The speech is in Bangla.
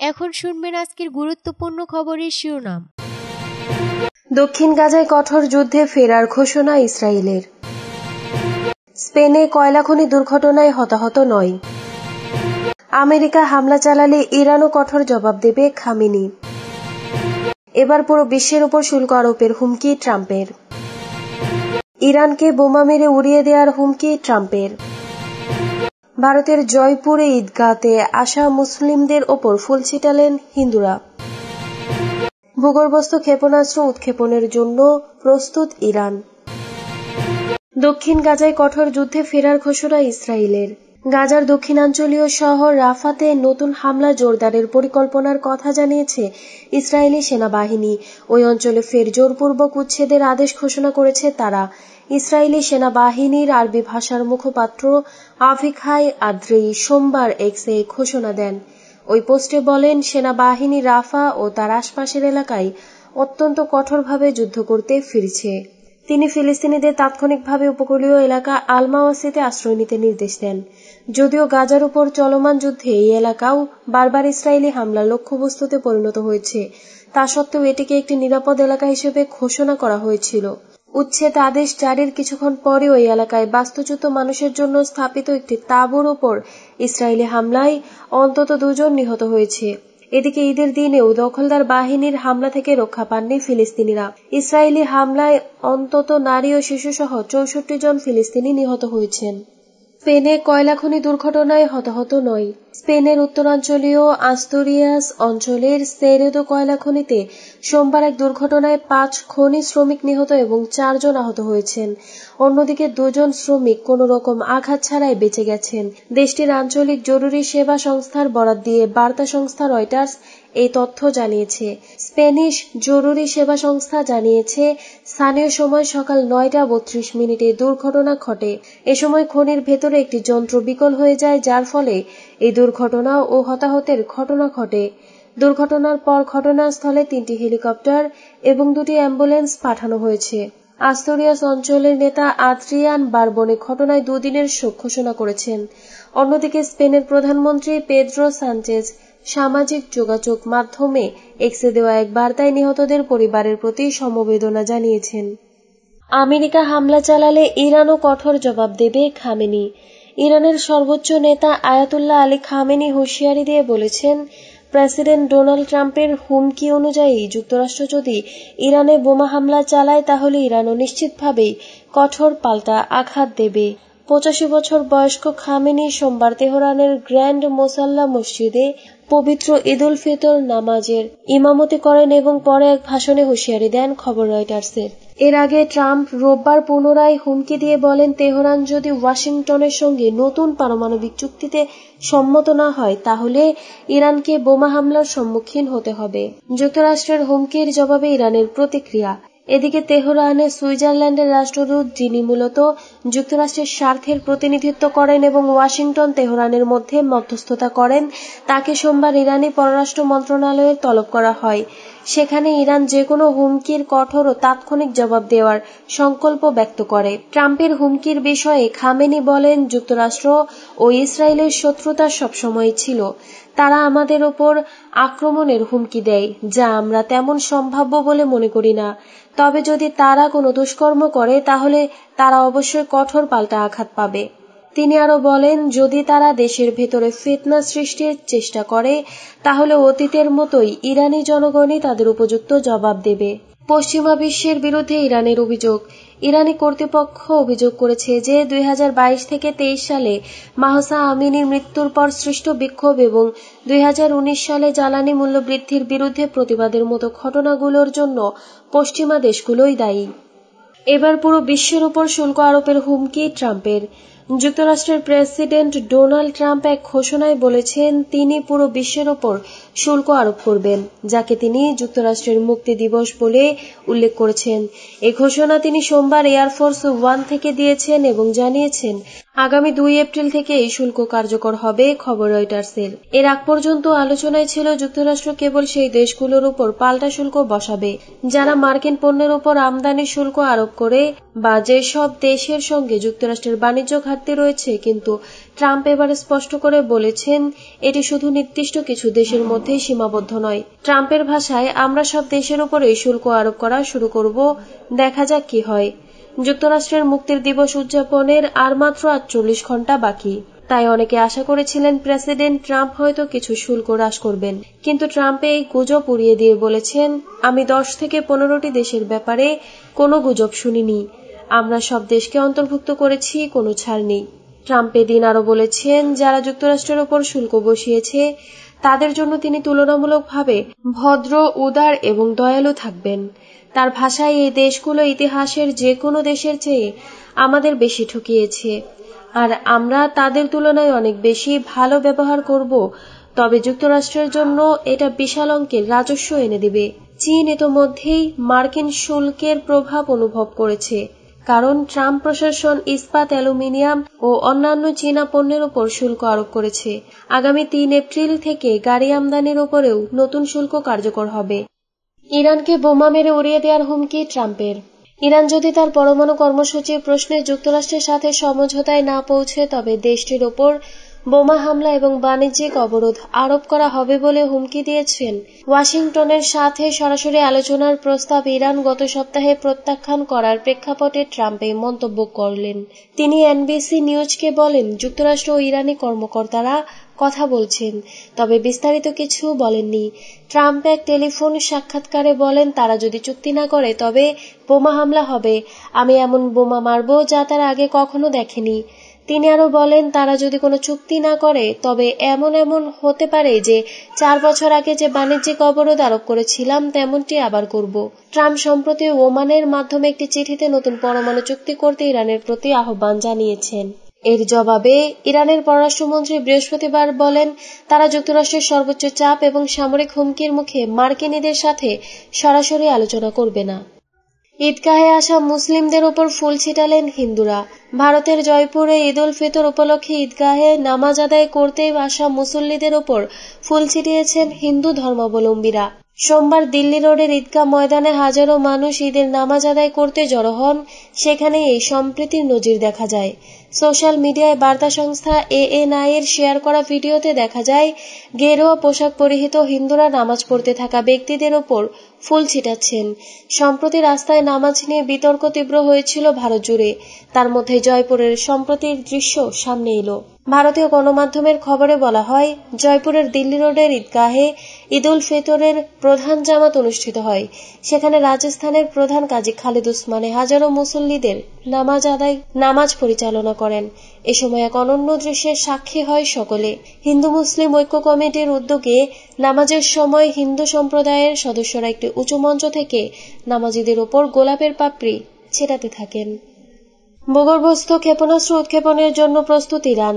এখন শুনবেন আজকের গুরুত্বপূর্ণ খবরের শিরোনাম। দক্ষিণ গাজায় কঠোর যুদ্ধে ফেরার ঘোষণা ইসরায়েলের। স্পেনে কয়লা খনি দুর্ঘটনায় হতাহত ৯। আমেরিকা হামলা চালালে ইরানও কঠোর জবাব দেবে খামেনি। এবার পুরো বিশ্বের উপর শুল্ক আরোপের হুমকি ট্রাম্পের। ইরানকে বোমা মেরে উড়িয়ে দেওয়ার হুমকি ট্রাম্পের। ভারতের জয়পুরে ঈদগাহতে আসা মুসলিমদের ওপর ফুল ছিটালেন হিন্দুরা। ভূগর্ভস্থ ক্ষেপণাস্ত্র উৎক্ষেপণের জন্য প্রস্তুত ইরান। দক্ষিণ গাজায় কঠোর যুদ্ধে ফেরার ঘোষণা ইসরায়েলের। গাজার দক্ষিণাঞ্চলীয় শহর রাফাতে নতুন হামলা জোরদারের পরিকল্পনার কথা জানিয়েছে ইসরায়েলি সেনাবাহিনী। ওই অঞ্চলে ফের জোরপূর্বক উচ্ছেদের আদেশ ঘোষণা করেছে তারা। ইসরায়েলি সেনাবাহিনীর আরবি ভাষার মুখপাত্র আভিখাই আদ্রেই সোমবার এক্সে ঘোষণা দেন। ওই পোস্টে বলেন, সেনাবাহিনী রাফা ও তার আশপাশের এলাকায় অত্যন্ত কঠোরভাবে যুদ্ধ করতে ফিরছে। তিনি ফিলিস্তিনিদের তাৎক্ষণিকভাবে উপকূলীয় এলাকা আল-মাওয়াসিতে আশ্রয় নিতে নির্দেশ দেন। যদিও গাজার উপর চলমান যুদ্ধে এই এলাকাও বারবার ইসরায়েলি হামলার লক্ষ্যবস্তুতে পরিণত হয়েছে, তা সত্ত্বেও এটিকে একটি নিরাপদ এলাকা হিসেবে ঘোষণা করা হয়েছিল। উচ্ছেদ আদেশ জারির কিছুক্ষণ পরে ওই এলাকায় বাস্তুচ্যুত মানুষের জন্য স্থাপিত একটি তাঁবুর ওপর ইসরায়েলি হামলায় অন্তত ২ জন নিহত হয়েছে। এদিকে ঈদের দিনেও দখলদার বাহিনীর হামলা থেকে রক্ষা পাননি ফিলিস্তিনিরা। ইসরায়েলি হামলায় অন্তত নারী ও শিশুসহ ৬৪ জন ফিলিস্তিনি নিহত হয়েছেন। স্পেনে কয়লা খনি দুর্ঘটনায় হতাহত ৯। স্পেনের উত্তরাঞ্চলীয় আস্তুরিয়াস অঞ্চলের সেরেদো কয়লা খনিতে সোমবার এক দুর্ঘটনায় ৫ খনি শ্রমিক নিহত এবং ৪ জন আহত হয়েছেন। অন্যদিকে ২ জন শ্রমিক কোনো রকম আঘাত ছাড়াই বেঁচে গেছেন। দেশটির আঞ্চলিক জরুরি সেবা সংস্থার বরাত দিয়ে বার্তা সংস্থা রয়টার্স এই তথ্য জানিয়েছে। স্প্যানিশ জরুরি সেবা সংস্থা জানিয়েছে, স্থানীয় সময় সকাল ৯টা৩২ দুর্ঘটনা ঘটে। এ সময় খনির ভেতরে একটি যন্ত্র বিকল হয়ে যায়, যার ফলে এই দুর্ঘটনা ও হতাহতের ঘটনা ঘটে। দুর্ঘটনার পর ঘটনাস্থলে ৩টি হেলিকপ্টার এবং ২টি অ্যাম্বুলেন্স পাঠানো হয়েছে। আস্তুরিয়াস অঞ্চলের নেতা আদ্রিয়ান বারবনে ঘটনায় ২ দিনের শোক ঘোষণা করেছেন। অন্যদিকে স্পেনের প্রধানমন্ত্রী পেদ্রো সানচেজ সামাজিক যোগাযোগ মাধ্যমে এক্সে দেওয়া এক বার্তায় নিহতদের পরিবারের প্রতি সমবেদনা জানিয়েছেন। আমেরিকা হামলা চালালে ইরানও কঠোর জবাব দেবে খামেনি। ইরানের সর্বোচ্চ নেতা আয়াতুল্লাহ আলী খামেনি হুঁশিয়ারি দিয়ে বলেছেন, প্রেসিডেন্ট ডোনাল্ড ট্রাম্পের হুমকি অনুযায়ী যুক্তরাষ্ট্র যদি ইরানে বোমা হামলা চালায় তাহলে ইরানও নিশ্চিতভাবেই কঠোর পাল্টা আঘাত দেবে। ৮৫ বছর বয়স্ক খামেনি সোমবার তেহরানের গ্র্যান্ড মোসাল্লা মসজিদে পবিত্র ঈদুল ফিতর নামাজের ইমামতি করেন এবং পরে এক ভাষণে হুঁশিয়ারি দেন খবর রয়টার্সের। এর আগে ট্রাম্প রোববার পুনরায় হুমকি দিয়ে বলেন, তেহরান যদি ওয়াশিংটনের সঙ্গে নতুন পারমাণবিক চুক্তিতে সম্মত না হয় তাহলে ইরানকে বোমা হামলার সম্মুখীন হতে হবে। যুক্তরাষ্ট্রের হুমকির জবাবে ইরানের প্রতিক্রিয়া। এদিকে তেহরানে সুইজারল্যান্ডের রাষ্ট্রদূত, যিনি মূলত যুক্তরাষ্ট্রের স্বার্থের প্রতিনিধিত্ব করেন এবং ওয়াশিংটন তেহরানের মধ্যে মধ্যস্থতা করেন, তাকে সোমবার ইরানি পররাষ্ট্র মন্ত্রণালয়ে তলব করা হয়। সেখানে ইরান যেকোনো হুমকির কঠোর ও তাৎক্ষণিক জবাব দেওয়ার সংকল্প ব্যক্ত করে। ট্রাম্পের হুমকির বিষয়ে খামেনি বলেন, যুক্তরাষ্ট্র ও ইসরায়েলের শত্রুতা সবসময়ই ছিল। তারা আমাদের ওপর আক্রমণের হুমকি দেয়, যা আমরা তেমন সম্ভাব্য বলে মনে করি না। তবে যদি তারা কোনো দুষ্কর্ম করে তাহলে তারা অবশ্যই কঠোর পাল্টা আঘাত পাবে। তিনি আরও বলেন, যদি তারা দেশের ভেতরে ফিতনা সৃষ্টির চেষ্টা করে তাহলে অতীতের মতোই ইরানি জনগণই তাদের উপযুক্ত জবাব দেবে। পশ্চিমা বিশ্বের বিরুদ্ধে ইরানের অভিযোগ। ইরানি কর্তৃপক্ষ অভিযোগ করেছে যে ২০২২ থেকে ২৩ সালে মাহসা আমিনির মৃত্যুর পর সৃষ্ট বিক্ষোভ এবং ২০১৯ সালে জ্বালানি মূল্য বৃদ্ধির বিরুদ্ধে প্রতিবাদের মতো ঘটনাগুলোর জন্য পশ্চিমা দেশগুলোই দায়ী। এবার পুরো বিশ্বের উপর শুল্ক আরোপের হুমকি ট্রাম্পের। যুক্তরাষ্ট্রের প্রেসিডেন্ট ডোনাল্ড ট্রাম্প এক ঘোষণায় বলেছেন, তিনি পুরো বিশ্বের ওপর শুল্ক আরোপ করবেন, যাকে তিনি যুক্তরাষ্ট্রের মুক্তি দিবস বলে উল্লেখ করেছেন। এই ঘোষণা তিনি সোমবার এয়ারফোর্স ওয়ান থেকে দিয়েছেন এবং জানিয়েছেন, আগামী 2 এপ্রিল থেকে এই শুল্ক কার্যকর হবে, খবর রয়টার্সের। এর আগ পর্যন্ত আলোচনায় ছিল যুক্তরাষ্ট্র কেবল সেই দেশগুলোর উপর পাল্টা শুল্ক বসাবে যারা মার্কিন পণ্যের উপর আমদানি শুল্ক আরোপ করে বা যেসব দেশের সঙ্গে যুক্তরাষ্ট্রের বাণিজ্য ঘাটতি রয়েছে। কিন্তু ট্রাম্প এবার স্পষ্ট করে বলেছেন এটি শুধু নির্দিষ্ট কিছু দেশের মধ্যেই সীমাবদ্ধ নয়। ট্রাম্পের ভাষায়, আমরা সব দেশের উপর এই শুল্ক আরোপ করা শুরু করব, দেখা যাক কি হয়। যুক্তরাষ্ট্রের মুক্তির দিবস উদযাপনের আর মাত্র 48 ঘণ্টা বাকি। তাই অনেকে আশা করেছিলেন প্রেসিডেন্ট ট্রাম্প হয়তো কিছু শুল্ক হ্রাস করবেন। কিন্তু ট্রাম্প এই গুজব উড়িয়ে দিয়ে বলেছেন, আমি 10 থেকে 15টি দেশের ব্যাপারে কোনো গুজব শুনিনি। আমরা সব দেশকে অন্তর্ভুক্ত করেছি, কোনো ছাড় নেই। ট্রাম্প এদিন আরও বলেছেন, যারা যুক্তরাষ্ট্রের ওপর শুল্ক বসিয়েছে তাদের জন্য তিনি তুলনামূলকভাবে ভদ্র, উদার এবং দয়ালু থাকবেন। তার ভাষায়, এই দেশগুলো ইতিহাসের যে কোনো দেশের চেয়ে আমাদের বেশি ঠকিয়েছে, আর আমরা তাদের তুলনায় অনেক বেশি ভালো ব্যবহার করব। তবে যুক্তরাষ্ট্রের জন্য এটা বিশাল অঙ্কের রাজস্ব এনে দেবে। চীন ইতোমধ্যেই মার্কিন শুল্কের প্রভাব অনুভব করেছে, কারণ ট্রাম্প প্রশাসন ইস্পাত, অ্যালুমিনিয়াম ও অন্যান্য চীনা পণ্যের উপর শুল্ক আরোপ করেছে। আগামী 3 এপ্রিল থেকে গাড়ি আমদানির উপরেও নতুন শুল্ক কার্যকর হবে। ইরানকে বোমা মেরে উড়িয়ে দেওয়ার হুমকি ট্রাম্পের। ইরান যদি তার পরমাণু কর্মসূচির প্রশ্নে যুক্তরাষ্ট্রের সাথে সমঝোতায় না পৌঁছে, তবে দেশটির ওপর বোমা হামলা এবং বাণিজ্যিক অবরোধ আরোপ করা হবে বলে হুমকি দিয়েছেন। ওয়াশিংটনের সাথে সরাসরি আলোচনার প্রস্তাব ইরান গত সপ্তাহে প্রত্যাখ্যান করার প্রেক্ষাপটে ট্রাম্প এই মন্তব্য করলেন। তিনি এনবিসি নিউজকে বলেন, যুক্তরাষ্ট্র ও ইরানি কর্মকর্তারা কথা বলছেন, তবে বিস্তারিত কিছু বলেননি। ট্রাম্প এক টেলিফোন সাক্ষাৎকারে বলেন, তারা যদি চুক্তি না করে তবে বোমা হামলা হবে। আমি এমন বোমা মারব যা তারা আগে কখনো দেখেনি। তিনি আরো বলেন, তারা যদি কোনো চুক্তি না করে তবে এমন হতে পারে যে 4 বছর আগে যে বাণিজ্যিক অবরোধ আরোপ করেছিলাম তেমনটি আবার করব। ট্রাম্প সম্প্রতি ওমানের মাধ্যমে একটি চিঠিতে নতুন পরমাণু চুক্তি করতে ইরানের প্রতি আহ্বান জানিয়েছেন। এর জবাবে ইরানের পররাষ্ট্রমন্ত্রী বৃহস্পতিবার বলেন, তারা যুক্তরাষ্ট্রের সর্বোচ্চ চাপ এবং সামরিক হুমকির মুখে মার্কিনীদের সাথে সরাসরি আলোচনা করবে না। ঈদগাহে আসা মুসলিমদের ওপর ফুল ছিটালেন হিন্দুরা। ভারতের জয়পুরে ঈদ উল ফিতর উপলক্ষে ঈদগাহে নামাজ আদায় করতে আসা মুসল্লিদের ওপর ফুল ছিটিয়েছেন হিন্দু ধর্মাবলম্বীরা। সোমবার দিল্লি রোডের ঈদগাহ ময়দানে হাজারো মানুষ ঈদের নামাজ আদায় করতে জড়ো হন। সেখানে এই সম্প্রীতির নজির দেখা যায়। সোশ্যাল মিডিয়ায় বার্তা সংস্থা ANI এর শেয়ার করা ভিডিওতে দেখা যায়, গেরুয়া পোশাক পরিহিত হিন্দুরা নামাজ পড়তে থাকা ব্যক্তিদের ওপর ফুল ছিটাচ্ছেন। সম্প্রতি রাস্তায় নামাজ নিয়ে বিতর্ক তীব্র হয়েছিল ভারত জুড়ে। তার মধ্যে জয়পুরের সম্প্রতির দৃশ্য সামনে এলো। ভারতীয় গণমাধ্যমের খবরে বলা হয়, জয়পুরের দিল্লি রোডের ঈদগাহে ঈদ উল ফিতরের প্রধান জামাত অনুষ্ঠিত হয়। সেখানে রাজস্থানের প্রধান কাজী খালিদ উসমানে হাজারো মুসল্লিদের নামাজ পরিচালনা করেন। এ সময় এক অনন্য দৃশ্যের সাক্ষী হয় সকলে। হিন্দু মুসলিম ঐক্য কমিটির উদ্যোগে নামাজের সময় হিন্দু সম্প্রদায়ের সদস্যরা একটি উঁচু মঞ্চ থেকে নামাজীদের ওপর গোলাপের পাপড়ি ছেটাতে থাকেন। ভূগর্ভস্থ ক্ষেপণাস্ত্র উৎক্ষেপণের জন্য প্রস্তুত ইরান।